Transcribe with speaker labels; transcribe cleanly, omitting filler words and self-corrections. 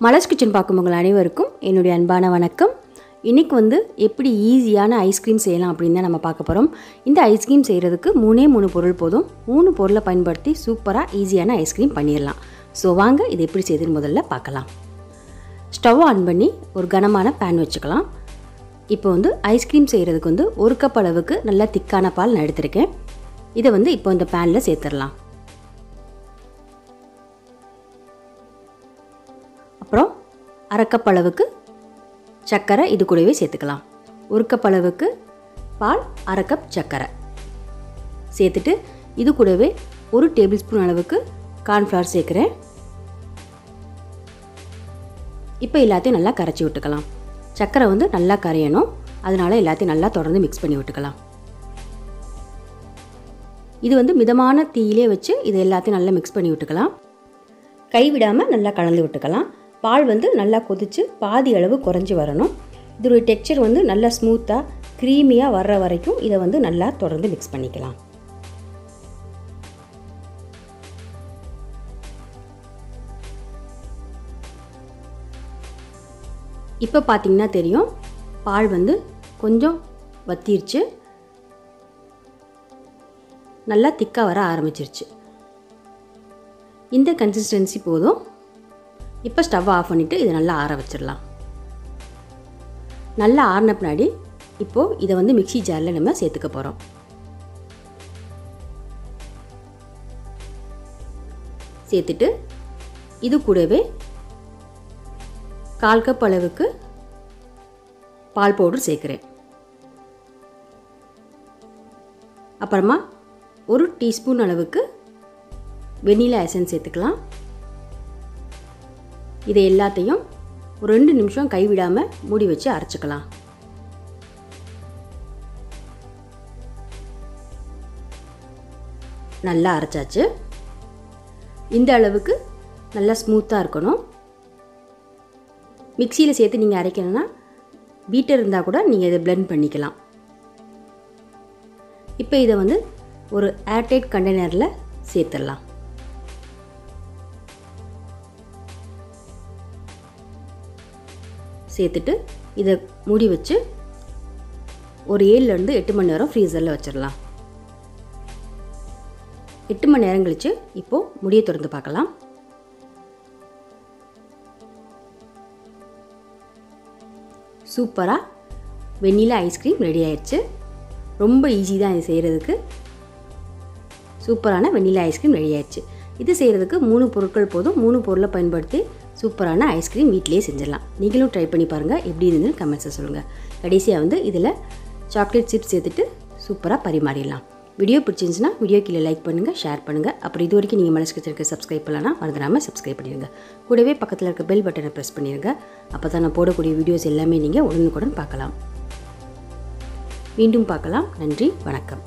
Speaker 1: Malar's kitchen பார்க்கும் உங்கள் அனைவருக்கும் என்னுடைய அன்பான வணக்கம். இன்றைக்கி எப்படி ஈஸியான ஐஸ்கிரீம் செய்யலாம் அப்படின்னு தான் நம்ம பார்க்க போகிறோம். இந்த ஐஸ்கிரீம் செய்கிறதுக்கு மூணு பொருள் போதும். 3 பொருளை பயன்படுத்தி சூப்பராக ஈஸியான ஐஸ்கிரீம் பண்ணிடலாம். ஸோ வாங்க இது எப்படி செய்யுதுன்னு முதல்ல பார்க்கலாம். ஸ்டவ் ஆன் பண்ணி ஒரு கனமான பேன் வச்சுக்கலாம். இப்போ ஐஸ்கிரீம் செய்கிறதுக்கு 1 கப் அளவுக்கு நல்லா திக்கான பால் நான் எடுத்திருக்கேன். இதை இப்போ இந்த பேனில் சேர்த்துடலாம். அப்புறம் 1/2 கப் அளவுக்கு சர்க்கரை இது கூடவே சேர்த்துக்கலாம். 1 கப் அளவுக்கு பால், 1/2 கப் சர்க்கரை சேர்த்துட்டு இது கூடவே 1 டேபிள் ஸ்பூன் அளவுக்கு கார்ன்ஃப்ளவர் சேர்க்குறேன். இப்போ எல்லாத்தையும் நல்லா கரைச்சி விட்டுக்கலாம். சர்க்கரை நல்லா கரையணும், அதனால எல்லாத்தையும் நல்லா தொடர்ந்து மிக்ஸ் பண்ணி விட்டுக்கலாம். இது மிதமான தீயிலே வச்சு இது எல்லாத்தையும் நல்லா மிக்ஸ் பண்ணி விட்டுக்கலாம். கைவிடாமல் நல்லா கலந்து விட்டுக்கலாம். பால் நல்லா கொதித்து பாதி அளவு குறைஞ்சி வரணும். இதோடைய டெக்ஸ்சர் நல்லா ஸ்மூத்தாக க்ரீமியாக வர்ற வரைக்கும் இதை நல்லா தொடர்ந்து மிக்ஸ் பண்ணிக்கலாம். இப்போ பார்த்தீங்கன்னா தெரியும், பால் கொஞ்சம் வத்திருச்சு, நல்லா திக்காக வர ஆரம்பிச்சிருச்சு. இந்த கன்சிஸ்டன்சி போதும். இப்போ ஸ்டவ் ஆஃப் பண்ணிவிட்டு இதை நல்லா ஆற வச்சிடலாம். நல்லா ஆறின பின்னாடி இப்போது இதை மிக்ஸி ஜாரில் நம்ம சேர்த்துக்க போகிறோம். சேர்த்துட்டு இது கூடவே 1/4 கப் அளவுக்கு பால் பவுடர் சேர்க்குறேன். அப்புறமா 1 டீஸ்பூன் அளவுக்கு வெண்ணிலா எசன்ஸ் சேர்த்துக்கலாம். இதை எல்லாத்தையும் ஒரு 2 நிமிஷம் கைவிடாமல் மூடி வச்சு அரைச்சிக்கலாம். நல்லா அரைச்சாச்சு. இந்த அளவுக்கு நல்லா ஸ்மூத்தாக இருக்கணும். மிக்சியில் சேர்த்து நீங்கள் அரைக்கணும்னா பீட்டர் இருந்தால் கூட நீங்கள் இதை பிளெண்ட் பண்ணிக்கலாம். இப்போ இதை ஒரு ஏர்டைட் கண்டெய்னரில் சேர்த்துடலாம். சேர்த்துட்டு இதை மூடி வச்சு ஒரு 7லேருந்து 8 மணி நேரம் ஃப்ரீசரில் வச்சிடலாம். 8 மணி நேரம் கழித்து இப்போது முடியை திறந்து பார்க்கலாம். சூப்பராக வெண்ணிலா ஐஸ்கிரீம் ரெடி ஆயிடுச்சு. ரொம்ப ஈஸி தான் இது செய்கிறதுக்கு. சூப்பரான வெண்ணிலா ஐஸ்கிரீம் ரெடி ஆயிடுச்சு. இது செய்கிறதுக்கு 3 பொருட்கள் போதும். 3 பொருளை பயன்படுத்தி சூப்பரான ஐஸ்கிரீம் வீட்டிலேயே செஞ்சிடலாம். நீங்களும் ட்ரை பண்ணி பாருங்கள், எப்படி இருந்ததுன்னு கமெண்ட்ஸை சொல்லுங்கள். கடைசியாக இதில் சாக்லேட் சிப்ஸ் சேர்த்துட்டு சூப்பராக பரிமாறிடலாம். வீடியோ பிடிச்சிருந்துச்சுன்னா வீடியோ கீழே லைக் பண்ணுங்கள், ஷேர் பண்ணுங்கள். அப்புறம் இது வரைக்கும் நீங்கள் மலர்ஸ் கிச்சனுக்கு சப்ஸ்கிரைப் பண்ணலன்னா மறந்துடாமல் சப்ஸ்கிரைப் பண்ணிடுங்க. கூடவே பக்கத்தில் இருக்க பெல் பட்டனை ப்ரெஸ் பண்ணிடுங்க. அப்போ தான் நான் போடக்கூடிய வீடியோஸ் எல்லாமே நீங்கள் உடனுக்குடன் பார்க்கலாம். மீண்டும் பார்க்கலாம். நன்றி, வணக்கம்.